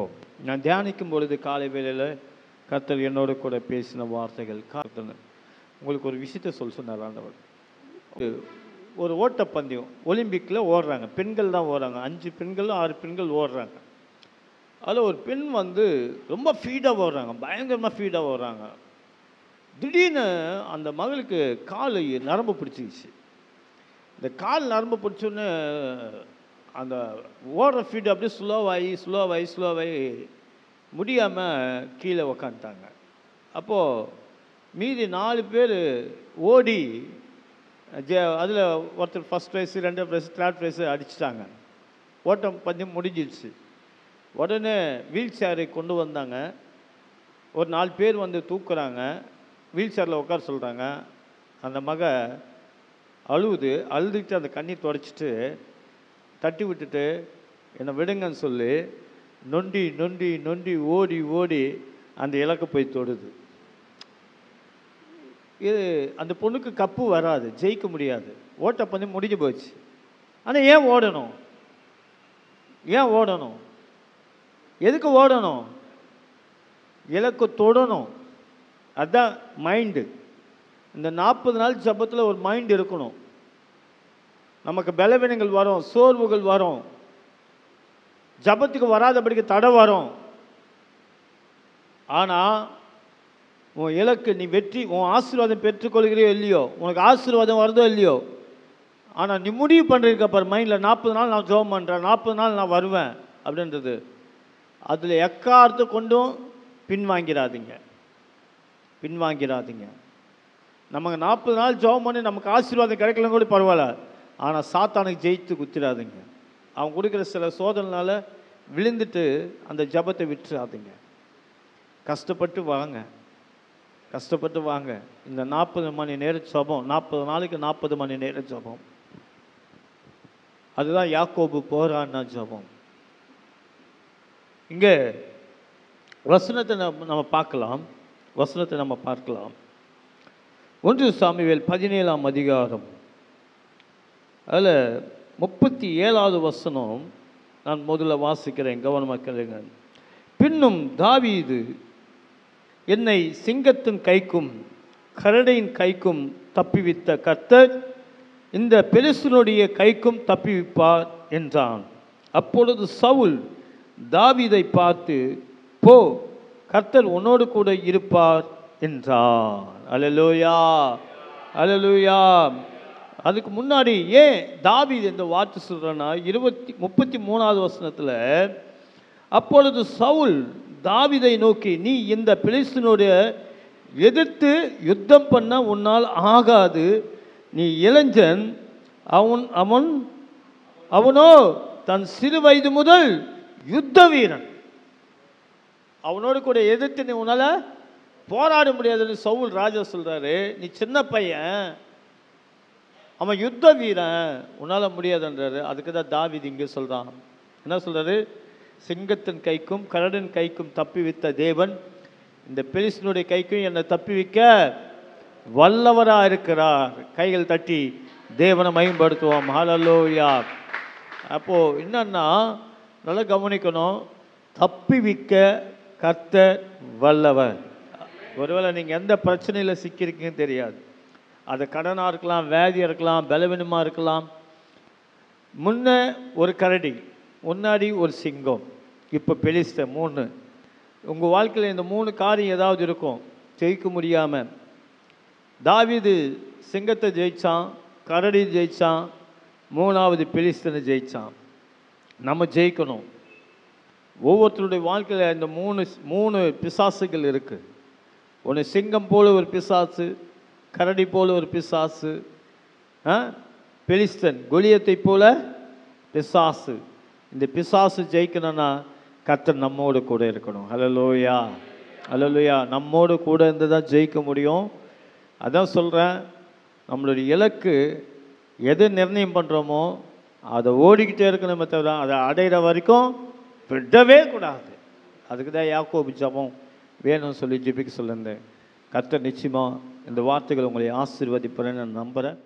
இப்போது நான் தியானிக்கும் பொழுது காலை வேளையில் கர்த்தர் என்னோட கூட பேசின வார்த்தைகள் உங்களுக்கு ஒரு விஷயத்தை சொன்னார் ஆண்டவர். ஒரு ஓட்டப்பந்தயம் ஒலிம்பிக்கில் ஓடுறாங்க, பெண்கள் தான் ஓடுறாங்க, 5 பெண்கள் 6 பெண்கள் ஓடுறாங்க. அதில் ஒரு பெண் ரொம்ப ஃபீடாக ஓடுறாங்க, பயங்கரமாக ஃபீடாக ஓடுறாங்க. திடீர்னு அந்த மகளுக்கு கால் நரம்பு பிடிச்சிக்கிச்சு. இந்த கால் நரம்பு பிடிச்சோன்னே அந்த ஓடுற ஃபீடு அப்படியே ஸ்லோவாகி முடியாமல் கீழே உக்காந்துட்டாங்க. அப்போது மீதி 4 பேர் ஓடி அதில் ஒருத்தர் ஃபஸ்ட் ப்ரைஸு, 2வது ப்ரைஸு, 3rd ப்ரைஸு அடிச்சிட்டாங்க. ஓட்டம் பந்தயம் முடிஞ்சிடுச்சு. உடனே வீல் சேரை கொண்டு வந்தாங்க. ஒரு 4 பேர் தூக்குறாங்க, வீல் சேரில் உட்கார சொல்கிறாங்க. அந்த மக அழுதுகிட்டு அந்த கண்ணீர் துடைச்சிட்டு தட்டி விட்டுட்டு என்னை விடுங்கன்னு சொல்லி நொண்டி நொண்டி நொண்டி ஓடி ஓடி அந்த இலக்கை போய் தொடுது. இது அந்த பொண்ணுக்கு கப்பு வராது, ஜெயிக்க முடியாது, ஓட்டப்பந்தயம் முடிஞ்சு போச்சு. ஆனால் ஏன் ஓடணும்? எதுக்கு ஓடணும்? இலக்கு தொடணும். அதுதான் மைண்டு. இந்த 40 நாள் ஜபத்தில் ஒரு மைண்டு இருக்கணும். நமக்கு பலவீனங்கள் வரும், சோர்வுகள் வரும், ஜபத்துக்கு வராதபடிக்கு தடை வரும். ஆனால் உன் இலக்கு, நீ வெற்றி, உன் ஆசீர்வாதம் பெற்றுக்கொள்கிறியோ இல்லையோ, உனக்கு ஆசீர்வாதம் வருதோ இல்லையோ, ஆனால் நீ முடிவு பண்ணுறீங்க பாரு மைண்டில், 40 நாள் நான் ஜெபம் பண்ணுறேன், 40 நாள் நான் வருவேன் அப்படின்றது. அதில் எக்காரத்தை கொண்டும் பின்வாங்கிறாதீங்க. நமக்கு 40 நாள் ஜெபம் பண்ணி நமக்கு ஆசீர்வாதம் கிடைக்கலன்னு கூட பரவாயில்ல, ஆனால் சாத்தானுக்கு ஜெயித்து குத்திராதீங்க. அவன் கொடுக்குற சில சோதனைனால விழுந்துட்டு அந்த ஜபத்தை விட்டுறாதீங்க. கஷ்டப்பட்டு வாங்க. இந்த 40 மணி நேரம் ஜபம், 40 நாளைக்கு 40 மணி நேரம் ஜபம். அதுதான் யாக்கோபு போராடின ஜபம். இங்கே வசனத்தை நம்ம பார்க்கலாம். 1 சாமுவேல் 17ஆம் அதிகாரம், அதில் 37வது வசனம் நான் முதல்ல வாசிக்கிறேன், கவனமாக கேளுங்க. பின்னும் தாவீது, என்னை சிங்கத்தின் கைக்கும் கரடியின் கைக்கும் தப்பிவித்த கர்த்தர் இந்த பெலிஸ்தனுடைய கைக்கும் தப்பிவிப்பார் என்றான். அப்பொழுது சவுல் தாவீதை பார்த்து, போ, கர்த்தர் உன்னோடு கூட இருப்பார் என்றார். அல்லேலூயா, அல்லேலூயா. அதுக்கு முன்னாடி ஏன் தாவீது இந்த வார்த்தை சொல்கிறேன்னா, 33வது வசனத்தில், அப்பொழுது சவுல் தாவீதை நோக்கி, நீ இந்த பெலிஸ்தனுடைய எதிர்த்து யுத்தம் பண்ண உன்னால் ஆகாது, நீ இளைஞன், அவனோ தன் சிறு வயது முதல் யுத்த வீரன், அவனோடு கூட எதிர்த்து நீ உன்னால போராட முடியாதுன்னு சவுல் ராஜா சொல்றாரு. நீ சின்ன பையன், அவன் யுத்த வீரன், உன்னால முடியாதுன்றாரு. அதுக்கு தான் தாவீது இங்கே சொல்றான். என்ன சொல்றாரு? சிங்கத்தின் கைக்கும் கரடின் கைக்கும் தப்பி வைத்த தேவன் இந்த பெலிஸ்தனுடைய கைக்கும் என்னை தப்பி வைக்க வல்லவராக இருக்கிறார். கைகள் தட்டி தேவனை மகிமைப்படுத்துவோம். ஹல்லேலூயா. அப்போது என்னன்னா, நல்லா கவனிக்கணும், தப்பி வைக்க கர்த்தர் வல்லவர். ஒருவேளை நீங்கள் எந்த பிரச்சனையில் சிக்கியிருக்கீங்கன்னு தெரியாது. அது கடனாக இருக்கலாம், வியாதியாக இருக்கலாம், பலவீனமாக இருக்கலாம். முன்ன ஒரு கரடி, முன்னாடி ஒரு சிங்கம், இப்போ பெலிஸ்தன் 3. உங்கள் வாழ்க்கையில் இந்த 3 காரியம் ஏதாவது இருக்கும், ஜெயிக்க முடியாமல். தாவீது சிங்கத்தை ஜெயித்தான், கரடி ஜெயித்தான், 3வது பெலிஸ்தனை ஜெயித்தான். நம்ம ஜெயிக்கணும். ஒவ்வொருத்தருடைய வாழ்க்கையில் இந்த 3 பிசாசுகள் இருக்குது. ஒன்று சிங்கம் போல ஒரு பிசாசு, கரடி போல ஒரு பிசாசு, பெலிஸ்தன் கோலியத்தை போல பிசாசு. இந்த பிசாசு ஜெயிக்கணும்னா கர்த்தர் நம்மோடு கூட இருக்கணும். ஹல்லேலூயா, ஹல்லேலூயா. நம்மோடு கூட இருந்து தான் ஜெயிக்க முடியும். அதான் சொல்கிறேன், நம்மளுடைய இலக்கு எது நிர்ணயம் பண்ணுறோமோ அதை ஓடிக்கிட்டே இருக்கணுமே தவிர அதை அடைகிற வரைக்கும் விடவே கூடாது. அதுக்கு தான் யாக்கோபு ஜபம் வேணும்னு சொல்லி ஜெபிக்க சொல்லியிருந்தேன். கர்த்தர் நிச்சயமாக இந்த வார்த்தைகள் உங்களை ஆசீர்வதிப்பேன்னு நான் நம்புகிறேன்.